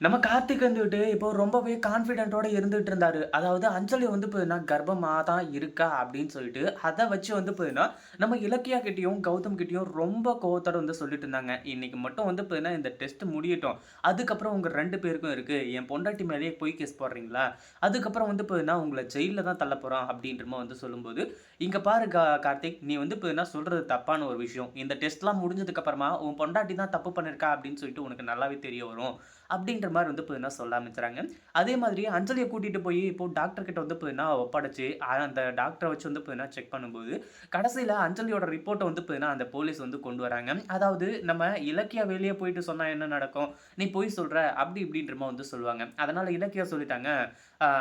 நம்ம கார்த்திக் வந்துட்டு இப்போ ரொம்பவே கான்ஃபிடென்ட்டோட இருந்துட்டு இருந்தாரு. அதாவது அஞ்சலி வந்து பார்த்தீங்கன்னா, கர்ப்பமா தான் இருக்கா அப்படின்னு சொல்லிட்டு, அத வச்சு வந்து பார்த்தீங்கன்னா, நம்ம இலக்கியா கிட்டயும், கௌதம் கிட்டயும் ரொம்ப கோவத்தோட வந்து சொல்லிட்டு இருந்தாங்க. இன்னைக்கு மட்டும் வந்து பார்த்தீங்கன்னா, இந்த டெஸ்ட் முடியட்டும். அதுக்கப்புறம் உங்க 2 பேருக்கும் இருக்கு. என் பொண்டாட்டி மேலேயே பொய் கேஸ் போடுறீங்களா? அதுக்கப்புறம் வந்து பார்த்தீங்கன்னா, உங்கள ஜெயில்ல தான் தள்ளப் போறோம் அப்படின்ற மாரி வந்து சொல்லும்போது, இங்க பாரு கார்த்திக், நீ வந்து பார்த்தீங்கன்னா சொல்றது தப்பான ஒரு விஷயம். இந்த டெஸ்ட்லாம் முடிஞ்சதுக்கு அப்புறமா, உன் பொண்டாட்டி தான் தப்பு பண்ணியிருக்கா அப்படின்னு சொல்லிட்டு உனக்கு நல்லாவே தெரிய வரும். அப்படின்ற மாரி வந்து பார்த்தீங்கன்னா சொல்ல ஆரம்பிச்சுறாங்க. அதே மாதிரி அஞ்சலிய கூட்டிட்டு போய் இப்போ டாக்டர் கிட்ட வந்து பார்த்தீங்கன்னா ஒப்படைச்சு, அந்த டாக்டர வச்சு வந்து பார்த்தீங்கன்னா செக் பண்ணும்போது, கடைசில அஞ்சலியோட ரிப்போர்ட்ட வந்து பார்த்தீங்கன்னா அந்த போலீஸ் வந்து கொண்டு வராங்க. அதாவது நம்ம இலக்கியா வெளிய போயிட்டு சொன்னா என்ன நடக்கும்? நீ பொய் சொல்ற அப்படி இப்படின்ற மாரி வந்து சொல்லுவாங்க. அதனால இலக்கியா சொல்லிட்டாங்க,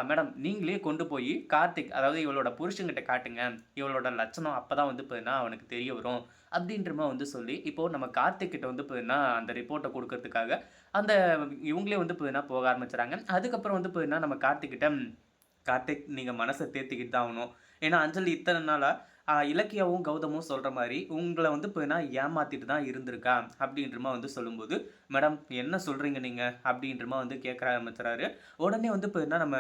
மேடம் நீங்களே கொண்டு போயி கார்த்திக் அதாவது இவளோட புருஷன்கிட்ட காட்டுங்க. இவளோட லட்சணம் அப்பதான் வந்து பார்த்தீங்கன்னா அவனுக்கு தெரிய வரும்." அப்படின்ற மாரி வந்து சொல்லி, இப்போ நம்ம கார்த்திக் கிட்ட வந்து பார்த்தீங்கன்னா அந்த ரிப்போர்ட்ட குடுக்கறதுக்காக அந்த இவங்களே வந்து பார்த்தீங்கன்னா போக ஆரம்பிச்சுறாங்க. அதுக்கப்புறம் வந்து பார்த்தீங்கன்னா, நம்ம கார்த்திக் கிட்ட கார்த்திக் நீங்க மனச தேத்திக்கிட்டு தான் ஆவணும். ஏன்னா, அஞ்சலி இத்தன நாளா இலக்கியாவும், கௌதமும் சொல்ற மாரி உங்கள வந்து பார்த்தீங்கன்னா ஏமாத்திட்டு தான் இருந்திருக்கா, அப்படின்ற மாரி வந்து சொல்லும்போது, மேடம் என்ன சொல்றீங்க நீங்க? அப்படின்ற மாரி வந்து கேட்க ஆரம்பிச்சுறாரு. உடனே வந்து பார்த்தீங்கன்னா, நம்ம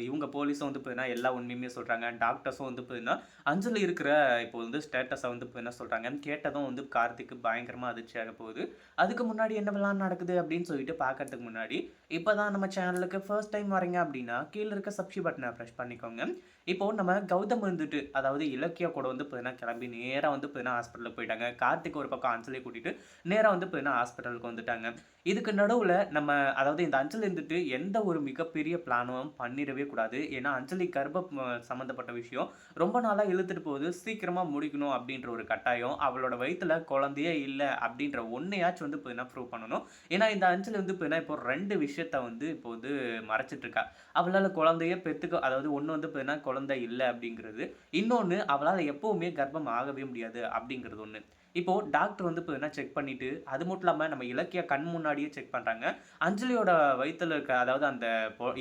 இவங்க போலீஸும் வந்து பார்த்தீங்கன்னா எல்லா உண்மையுமே சொல்றாங்க. டாக்டர்ஸும் வந்து பார்த்தீங்கன்னா, அஞ்சலி இருக்கிற இப்போ வந்து ஸ்டேட்டஸ வந்து பார்த்தீங்கன்னா சொல்றாங்க. கேட்டதும் வந்து கார்த்திக்கு பயங்கரமா அதிர்ச்சியாக போகுது. அதுக்கு முன்னாடி என்னவெல்லாம் நடக்குது அப்படின்னு சொல்லிட்டு பார்க்கறதுக்கு முன்னாடி, இப்ப தான் நம்ம சேனலுக்கு ஃபர்ஸ்ட் டைம் வரீங்க அப்படின்னா, கீழ இருக்க சப்ஸ்கிரைப் பட்டன பிரஸ் பண்ணிக்கோங்க. இப்போ நம்ம கௌதம் வந்துட்டு, அதாவது இலக்கியா கூட வந்து பார்த்தீங்கன்னா, கிளம்பி நேரா வந்து பார்த்தீங்கன்னா ஹாஸ்பிட்டலுக்கு போயிட்டாங்க. கார்த்திக் ஒரு பக்கம் அஞ்சலிய கூட்டிட்டு, நேரா வந்து பார்த்தீங்கன்னா ஹாஸ்பிட்டலுக்கு வந்துட்டாங்க. இதுக்கு நடுவுல நம்ம அதாவது இந்த அஞ்சலி இருந்துட்டு எந்த ஒரு மிகப்பெரிய பிளானும் பண்ணிறவே கூடாது. ஏன்னா, அஞ்சலி கர்ப்பம் சம்மந்தப்பட்ட விஷயம் ரொம்ப நாளா இழுத்துட்டு போகுது. சீக்கிரமா முடிக்கணும் அப்படின்ற ஒரு கட்டாயம். அவளோட வயித்துல குழந்தையே இல்ல அப்படின்ற ஒண்ணையாச்சும் வந்து பார்த்தீங்கன்னா ப்ரூவ் பண்ணணும். ஏன்னா, இந்த அஞ்சலி வந்து பார்த்தீங்கன்னா, இப்போ 2 விஷயத்த வந்து இப்போ வந்து மறைச்சிட்டு இருக்கா. அவளால குழந்தையே பெத்துக்க அதாவது ஒண்ணு வந்து பார்த்தீங்கன்னா, குழந்தை இல்ல அப்படிங்கிறது. இன்னொன்னு அவளால எப்பவுமே கர்ப்பம் ஆகவே முடியாது அப்படிங்கிறது ஒண்ணு. இப்போ டாக்டர் வந்து பார்த்தீங்கன்னா செக் பண்ணிட்டு, அது மட்டும் இல்லாம நம்ம இலக்கியா கண் முன்னாடியே செக் பண்றாங்க. அஞ்சலியோட வயித்துல இருக்க அதாவது அந்த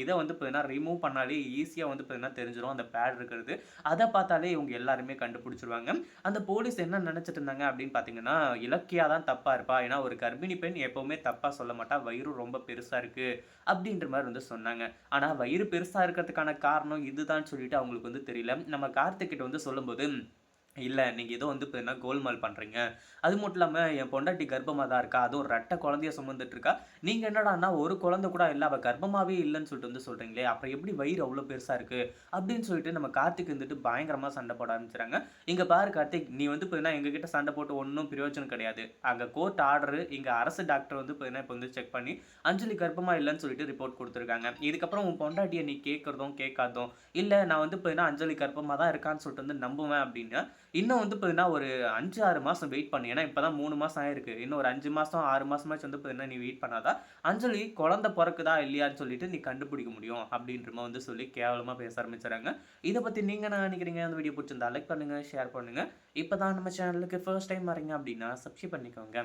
இத வந்து பார்த்தீங்கன்னா ரிமூவ் பண்ணாலே ஈஸியா வந்து பார்த்தீங்கன்னா தெரிஞ்சிரும். அந்த பேட் இருக்கிறது. அத பார்த்தாலே இவங்க எல்லாருமே கண்டுபிடிச்சுருவாங்க. அந்த போலீஸ் என்ன நெனச்சுட்டு இருந்தாங்க அப்படின்னு பார்த்தீங்கன்னா, இலக்கியா தான் தப்பா இருப்பா. ஏன்னா ஒரு கர்ப்பிணி பெண் எப்பவுமே தப்பா சொல்ல மாட்டா. வயிறும் ரொம்ப பெருசா இருக்கு. அப்படின்ற மாரி வந்து சொன்னாங்க. ஆனா வயிறு பெருசா இருக்கிறதுக்கான காரணம் இதுதான்னு சொல்லிட்டு அவங்களுக்கு வந்து தெரியல. நம்ம கார்த்திக் கிட்ட வந்து சொல்லும்போது, இல்ல நீங்க ஏதோ வந்து இப்ப என்ன கோல்மால் பண்றீங்க. அது மட்டும் இல்லாம என் பொண்டாட்டி கர்ப்பமா தான் இருக்கா. அதுவும் ரெட்ட குழந்தைய சுமந்துட்டு இருக்கா. நீங்க என்னடான்னா ஒரு குழந்தை கூட இல்ல. அவ கர்ப்பமாவே இல்லன்னு சொல்லிட்டு வந்து சொல்றீங்களே. அப்புறம் எப்படி வயிறு அவ்ளோ பெருசா இருக்கு? அப்படின்னு சொல்லிட்டு நம்ம கார்த்திக் வந்துட்டு பயங்கரமா சண்டை போட ஆரம்பிச்சுறாங்க. இங்க பாரு கார்த்திக், நீ வந்து பார்த்தீங்கன்னா எங்ககிட்ட சண்டை போட்டு ஒண்ணும் பிரயோஜனம் கிடையாது. அங்க கோர்ட் ஆர்டரு, இங்க அரசு டாக்டர் வந்து பார்த்தீங்கன்னா இப்ப வந்து செக் பண்ணி, அஞ்சலி கர்ப்பமா இல்லன்னு சொல்லிட்டு ரிப்போர்ட் குடுத்துருக்காங்க. இதுக்கப்புறம் உன் பொண்டாட்டிய நீ கேட்கிறதும், கேட்காததும், இல்ல நான் வந்து பார்த்தீங்கன்னா அஞ்சலி கர்ப்பமா தான் இருக்கான்னு சொல்லிட்டு வந்து நம்புவேன் அப்படின்னா, இன்னும் வந்து பார்த்தீங்கன்னா ஒரு 5, 6 மாசம் வெயிட் பண்ணு. ஏன்னா இப்ப தான் 3 மாசம் ஆயிருக்கு. இன்னும் ஒரு 5 மாசம், 6 மாசமாச்சும் வந்து பார்த்தீங்கன்னா, நீ வெயிட் பண்ணா தான், அஞ்சலி குழந்தை பொறக்குதா இல்லையான்னு சொல்லிட்டு நீ கண்டுபிடிக்க முடியும். அப்படின்ற மாரி வந்து சொல்லி கேவலமா பேச ஆரம்பிச்சுறாங்க. இத பத்தி நீங்க என்ன நினைக்கிறீங்க? அந்த வீடியோ புடிச்சிருந்தா லைக் பண்ணுங்க, ஷேர் பண்ணுங்க. இப்ப தான் நம்ம சேனலுக்கு ஃபர்ஸ்ட் டைம் வரீங்க அப்படின்னா, சப்ஸ்கிரைப் பண்ணிக்கோங்க.